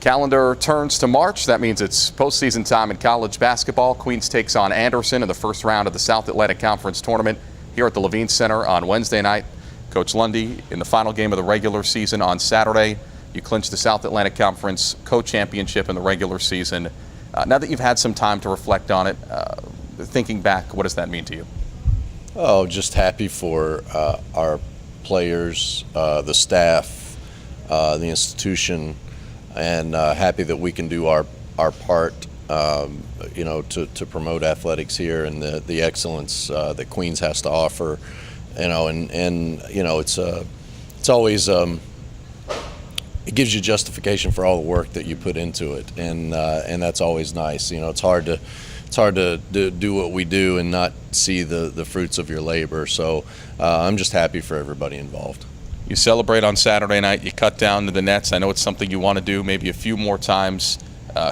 Calendar turns to March. That means it's postseason time in college basketball. Queens takes on Anderson in the first round of the South Atlantic Conference tournament here at the Levine Center on Wednesday night. Coach Lundy in the final game of the regular season on Saturday. You clinched the South Atlantic Conference CoChampionship in the regular season. Now that you've had some time to reflect on it, thinking back, what does that mean to you? Oh, just happy for our players, the staff, the institution, and happy that we can do our part, to promote athletics here and the excellence that Queens has to offer. It's always it gives you justification for all the work that you put into it, and that's always nice. It's hard to do what we do and not see the fruits of your labor. So I'm just happy for everybody involved. You celebrate on Saturday night. You cut down to the nets. I know it's something you want to do maybe a few more times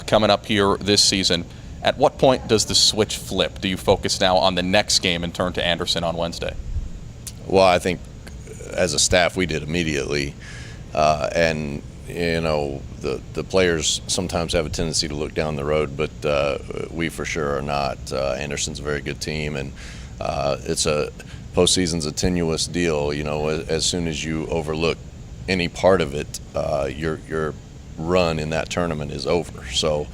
coming up here this season. At what point does the switch flip? Do you focus now on the next game and turn to Anderson on Wednesday? Well, I think as a staff we did immediately. The players sometimes have a tendency to look down the road, but we for sure are not. Anderson's a very good team, and postseason's a tenuous deal. As soon as you overlook any part of it, your run in that tournament is over. So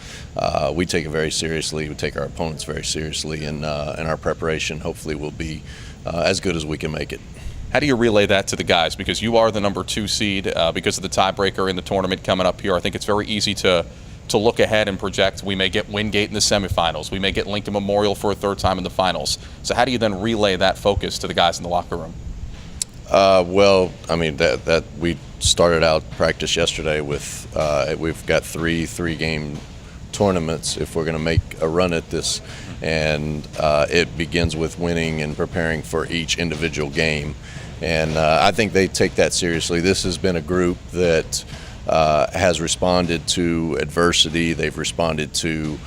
we take it very seriously. We take our opponents very seriously, and our preparation hopefully will be as good as we can make it. How do you relay that to the guys? Because you are the number 2 seed because of the tiebreaker in the tournament coming up here. I think it's very easy to look ahead and project. We may get Wingate in the semifinals. We may get Lincoln Memorial for a third time in the finals. So how do you then relay that focus to the guys in the locker room? That we started out practice yesterday with we've got three-game tournaments if we're going to make a run at this, and it begins with winning and preparing for each individual game. And I think they take that seriously. This has been a group that has responded to adversity. They've responded to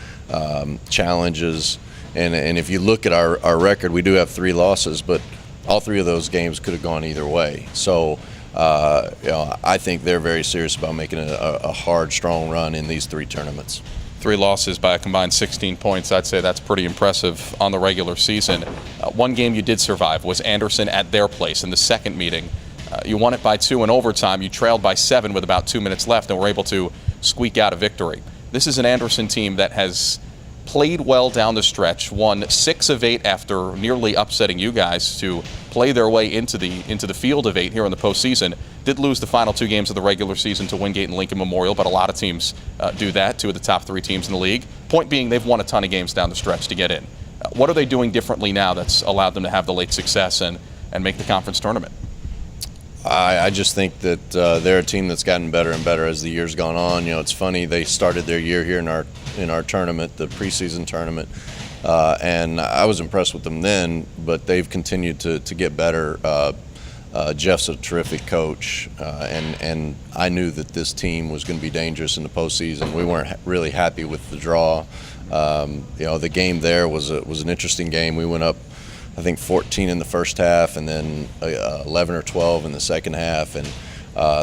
challenges. And if you look at our record, we do have 3 losses, but all 3 of those games could have gone either way. So I think they're very serious about making a hard, strong run in these 3 tournaments. 3 losses by a combined 16 points. I'd say that's pretty impressive on the regular season. One game you did survive was Anderson at their place in the second meeting. You won it by 2 in overtime. You trailed by 7 with about 2 minutes left and were able to squeak out a victory. This is an Anderson team that has played well down the stretch, won 6 of 8 after nearly upsetting you guys to play their way into the field of 8 here in the postseason. Did lose the final 2 games of the regular season to Wingate and Lincoln Memorial, but a lot of teams do that, 2 of the top 3 teams in the league. Point being, they've won a ton of games down the stretch to get in. What are they doing differently now that's allowed them to have the late success and make the conference tournament? I just think that they're a team that's gotten better and better as the year's gone on. It's funny, they started their year here in our tournament, the preseason tournament, and I was impressed with them then, but they've continued to get better. Jeff's a terrific coach, and I knew that this team was going to be dangerous in the postseason. We weren't really happy with the draw. The game there was an interesting game. We went up, I think, 14 in the first half, and then 11 or 12 in the second half. And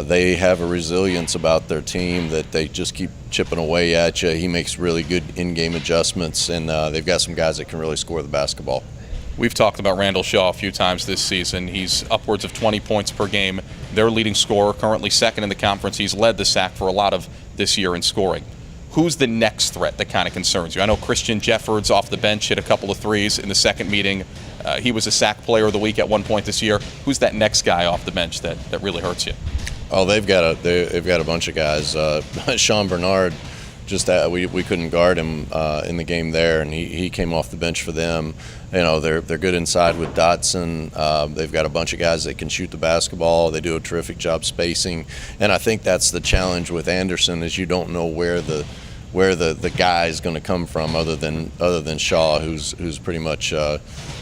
they have a resilience about their team that they just keep chipping away at you. He makes really good in-game adjustments, and they've got some guys that can really score the basketball. We've talked about Randall Shaw a few times this season. He's upwards of 20 points per game. Their leading scorer, currently second in the conference. He's led the SAC for a lot of this year in scoring. Who's the next threat that kind of concerns you? I know Christian Jeffords off the bench hit a couple of threes in the second meeting. He was a SAC player of the week at one point this year. Who's that next guy off the bench that really hurts you? Oh, they've got a bunch of guys. Sean Bernard, we couldn't guard him in the game there, and he came off the bench for them. They're good inside with Dotson. They've got a bunch of guys that can shoot the basketball. They do a terrific job spacing, and I think that's the challenge with Anderson is you don't know where the guy is going to come from other than Shaw, who's pretty much one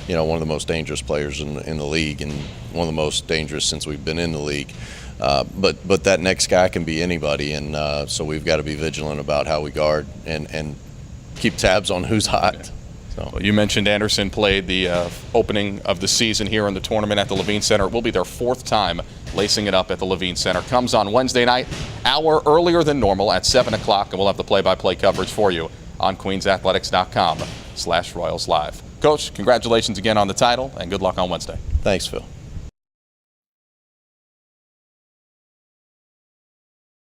of the most dangerous players in the league, and one of the most dangerous since we've been in the league. But that next guy can be anybody, and so we've got to be vigilant about how we guard and keep tabs on who's hot. So. Well, you mentioned Anderson played the opening of the season here in the tournament at the Levine Center. It will be their 4th time lacing it up at the Levine Center. Comes on Wednesday night, hour earlier than normal at 7 o'clock, and we'll have the play-by-play coverage for you on queensathletics.com/Royals Live. Coach, congratulations again on the title, and good luck on Wednesday. Thanks, Phil.